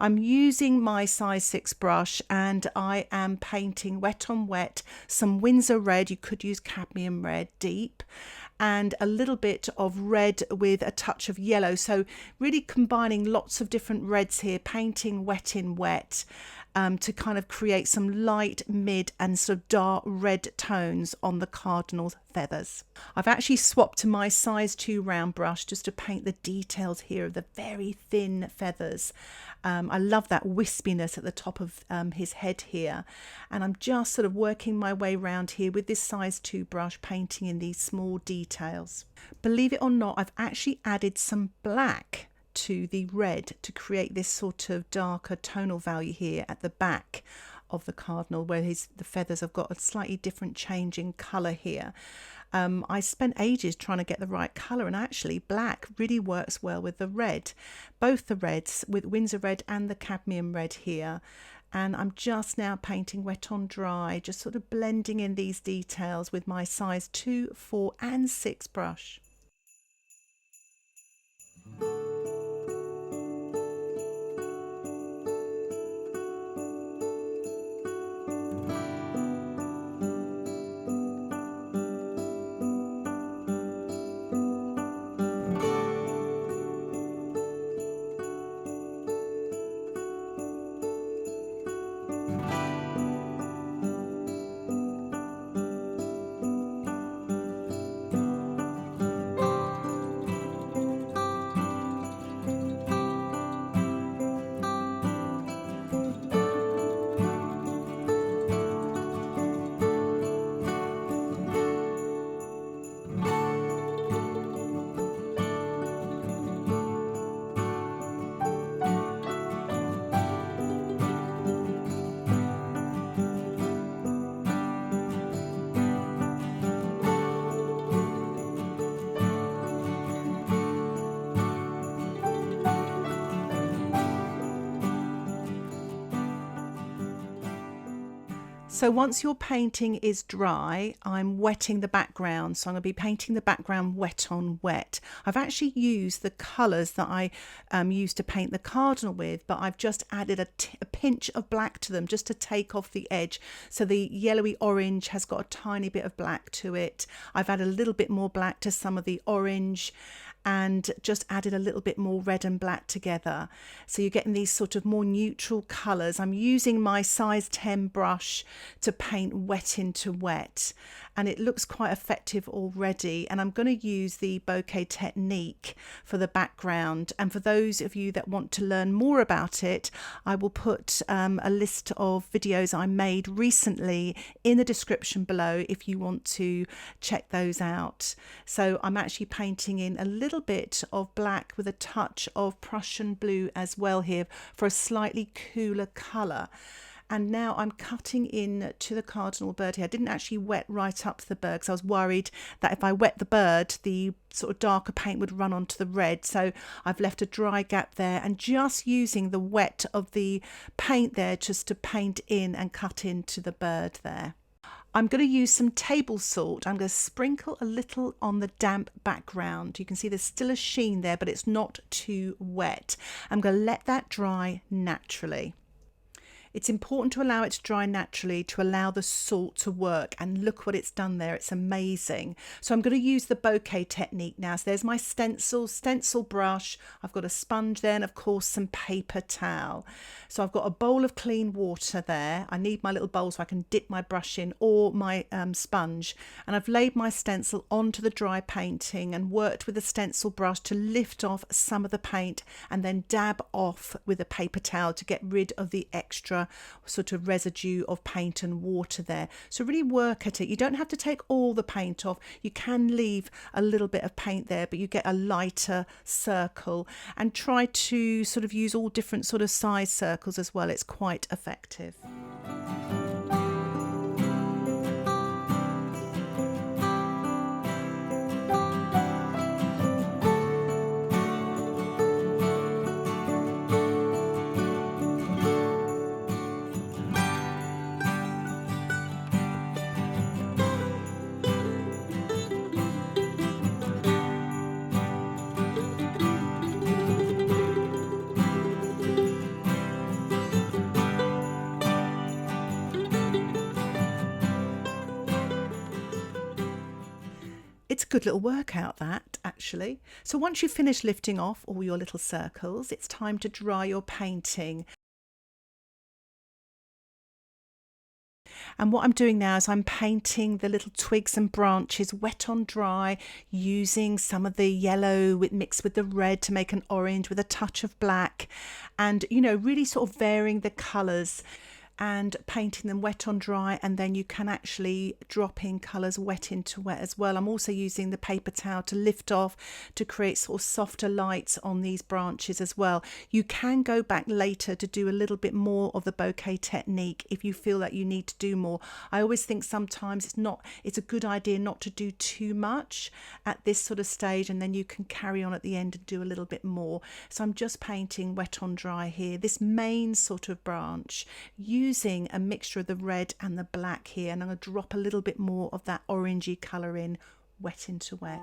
I'm using my size 6 brush and I am painting wet on wet some Winsor Red, you could use Cadmium Red Deep, and a little bit of red with a touch of yellow. So really combining lots of different reds here, painting wet in wet. To kind of create some light, mid and sort of dark red tones on the Cardinal feathers. I've actually swapped to my size 2 round brush just to paint the details here of the very thin feathers. I love that wispiness at the top of his head here, and I'm just sort of working my way around here with this size 2 brush, painting in these small details. Believe it or not, I've actually added some black to the red to create this sort of darker tonal value here at the back of the Cardinal, where the feathers have got a slightly different change in colour here. I spent ages trying to get the right colour, and actually black really works well with the red, both the reds with Winsor Red and the Cadmium Red here. And I'm just now painting wet on dry, just sort of blending in these details with my size 2, 4 and 6 brush. So once your painting is dry, I'm wetting the background. So I'm going to be painting the background wet on wet. I've actually used the colours that I used to paint the Cardinal with, but I've just added a pinch of black to them just to take off the edge. So the yellowy orange has got a tiny bit of black to it. I've added a little bit more black to some of the orange, and just added a little bit more red and black together. So you're getting these sort of more neutral colours. I'm using my size 10 brush to paint wet into wet, and it looks quite effective already. And I'm going to use the Bokeh Technique for the background. And for those of you that want to learn more about it, I will put a list of videos I made recently in the description below if you want to check those out. So I'm actually painting in a little bit of black with a touch of Prussian blue as well here for a slightly cooler colour. And now I'm cutting in to the Cardinal bird here. I didn't actually wet right up to the bird because I was worried that if I wet the bird, the sort of darker paint would run onto the red. So I've left a dry gap there and just using the wet of the paint there just to paint in and cut into the bird there. I'm going to use some table salt. I'm going to sprinkle a little on the damp background. You can see there's still a sheen there, but it's not too wet. I'm going to let that dry naturally. It's important to allow it to dry naturally to allow the salt to work, and look what it's done there. It's amazing. So I'm going to use the Bokeh Technique now. So there's my stencil brush. I've got a sponge there and of course some paper towel. So I've got a bowl of clean water there. I need my little bowl so I can dip my brush in or my sponge, and I've laid my stencil onto the dry painting and worked with the stencil brush to lift off some of the paint and then dab off with a paper towel to get rid of the extra sort of residue of paint and water there. So really work at it. You don't have to take all the paint off. You can leave a little bit of paint there, but you get a lighter circle, and try to sort of use all different sort of size circles as well. It's quite effective. good little workout, that, actually. So once you've finished lifting off all your little circles, it's time to dry your painting. And what I'm doing now is I'm painting the little twigs and branches wet on dry, using some of the yellow mixed with the red to make an orange with a touch of black, and, you know, really sort of varying the colours and painting them wet on dry, and then you can actually drop in colours wet into wet as well. I'm also using the paper towel to lift off to create sort of softer lights on these branches as well. You can go back later to do a little bit more of the bokeh technique if you feel that you need to do more. I always think sometimes it's a good idea not to do too much at this sort of stage, and then you can carry on at the end and do a little bit more. So I'm just painting wet on dry here, this main sort of branch, using a mixture of the red and the black here, and I'm going to drop a little bit more of that orangey colour in, wet into wet.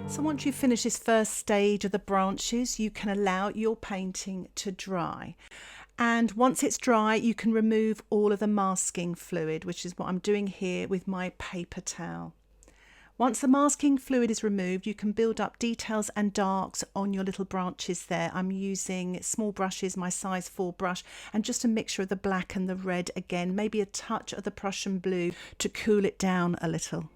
So once you finish this first stage of the branches, you can allow your painting to dry. And once it's dry, you can remove all of the masking fluid, which is what I'm doing here with my paper towel. Once the masking fluid is removed, you can build up details and darks on your little branches there. I'm using small brushes, my size 4 brush, and just a mixture of the black and the red again, maybe a touch of the Prussian blue to cool it down a little.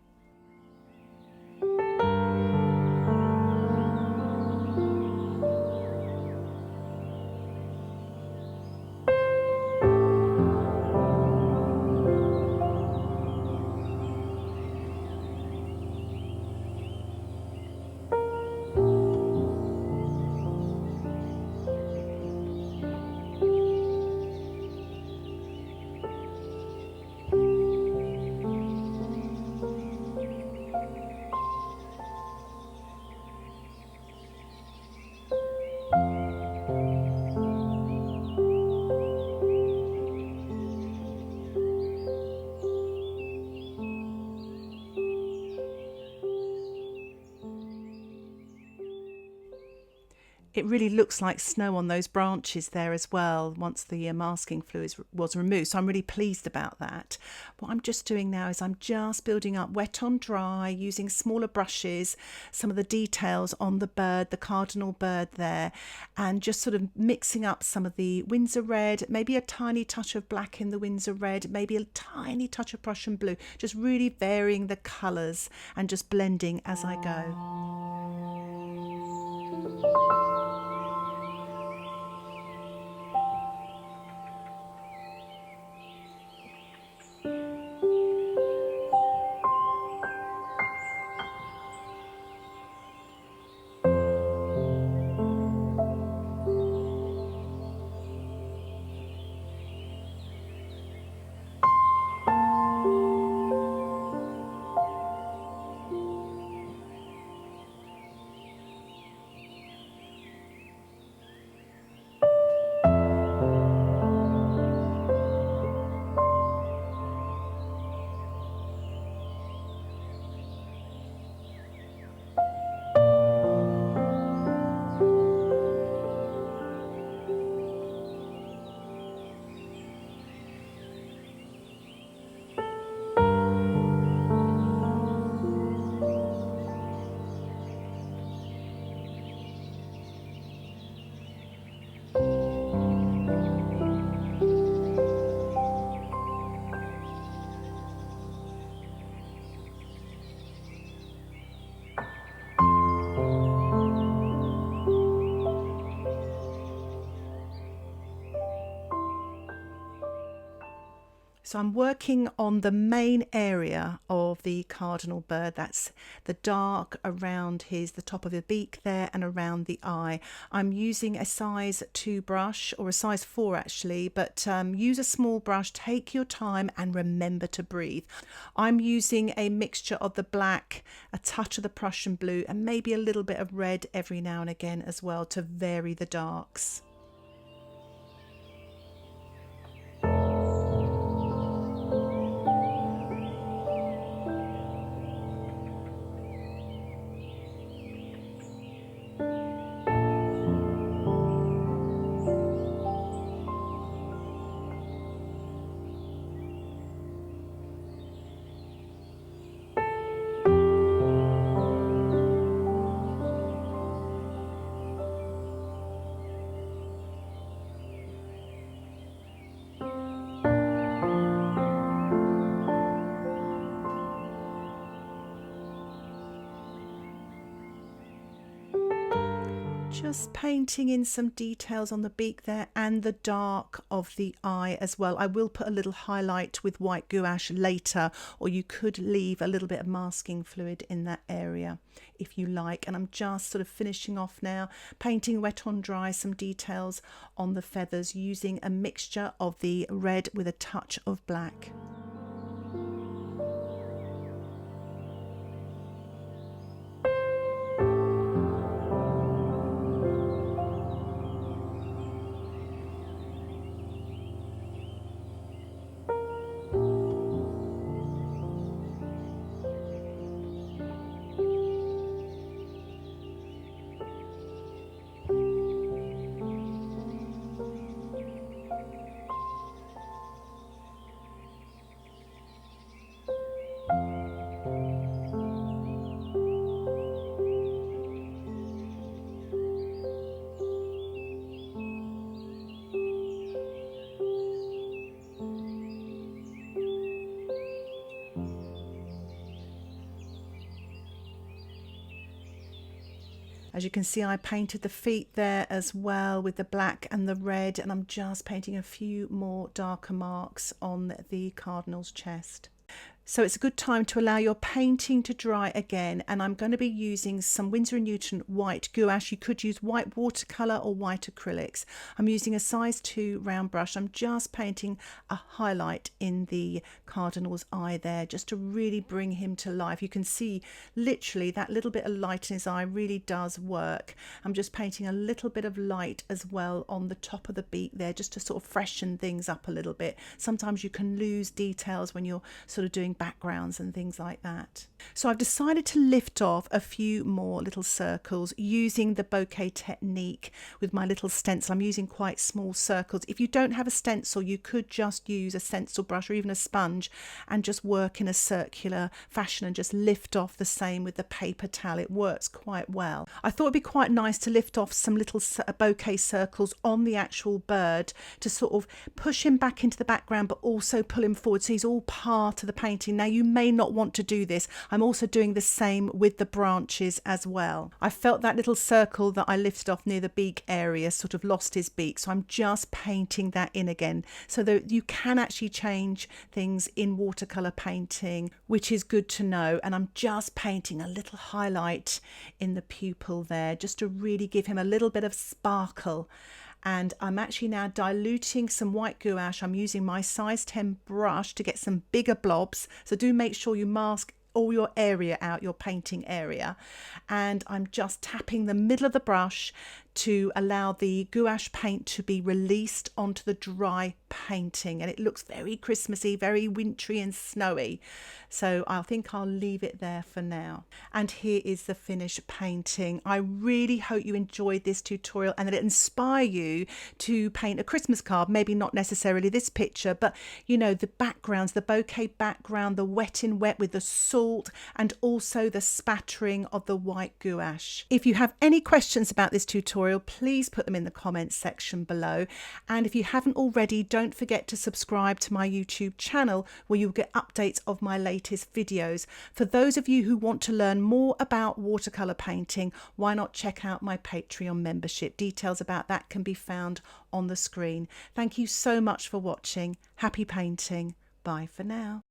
It really looks like snow on those branches there as well once the masking fluid was removed, so I'm really pleased about that. What I'm just doing now is I'm just building up wet on dry, using smaller brushes, some of the details on the bird, the cardinal bird there, and just sort of mixing up some of the Winsor Red, maybe a tiny touch of black in the Winsor Red, maybe a tiny touch of Prussian blue, just really varying the colours and just blending as I go. So I'm working on the main area of the cardinal bird. That's the dark around the top of the beak there and around the eye. I'm using a size 2 brush, or a size 4 actually, but use a small brush, take your time and remember to breathe. I'm using a mixture of the black, a touch of the Prussian blue and maybe a little bit of red every now and again as well to vary the darks. Just painting in some details on the beak there and the dark of the eye as well. I will put a little highlight with white gouache later, or you could leave a little bit of masking fluid in that area if you like. And I'm just sort of finishing off now, painting wet on dry some details on the feathers using a mixture of the red with a touch of black. As you can see, I painted the feet there as well with the black and the red, and I'm just painting a few more darker marks on the cardinal's chest. So it's a good time to allow your painting to dry again, and I'm going to be using some Winsor & Newton white gouache. You could use white watercolour or white acrylics. I'm using a size 2 round brush. I'm just painting a highlight in the cardinal's eye there, just to really bring him to life. You can see literally that little bit of light in his eye really does work. I'm just painting a little bit of light as well on the top of the beak there, just to sort of freshen things up a little bit. Sometimes you can lose details when you're sort of doing backgrounds and things like that. So I've decided to lift off a few more little circles using the Bokeh Technique with my little stencil. I'm using quite small circles. If you don't have a stencil, you could just use a stencil brush or even a sponge and just work in a circular fashion and just lift off the same with the paper towel. It works quite well. I thought it'd be quite nice to lift off some little bokeh circles on the actual bird to sort of push him back into the background but also pull him forward so he's all part of the painting. Now you may not want to do this. I'm also doing the same with the branches as well. I felt that little circle that I lifted off near the beak area sort of lost his beak, so I'm just painting that in again, so that you can actually change things in watercolour painting, which is good to know. And I'm just painting a little highlight in the pupil there just to really give him a little bit of sparkle. And I'm actually now diluting some white gouache. I'm using my size 10 brush to get some bigger blobs. So do make sure you mask all your area out, your painting area. And I'm just tapping the middle of the brush to allow the gouache paint to be released onto the dry painting, and it looks very Christmassy, very wintry and snowy. So I think I'll leave it there for now. And here is the finished painting. I really hope you enjoyed this tutorial and that it inspires you to paint a Christmas card. Maybe not necessarily this picture, but you know, the backgrounds, the bokeh background, the wet in wet with the salt, and also the spattering of the white gouache. If you have any questions about this tutorial, please put them in the comments section below. And if you haven't already, don't forget to subscribe to my YouTube channel, where you'll get updates of my latest videos. For those of you who want to learn more about watercolour painting, why not check out my Patreon membership? Details about that can be found on the screen. Thank you so much for watching. Happy painting. Bye for now.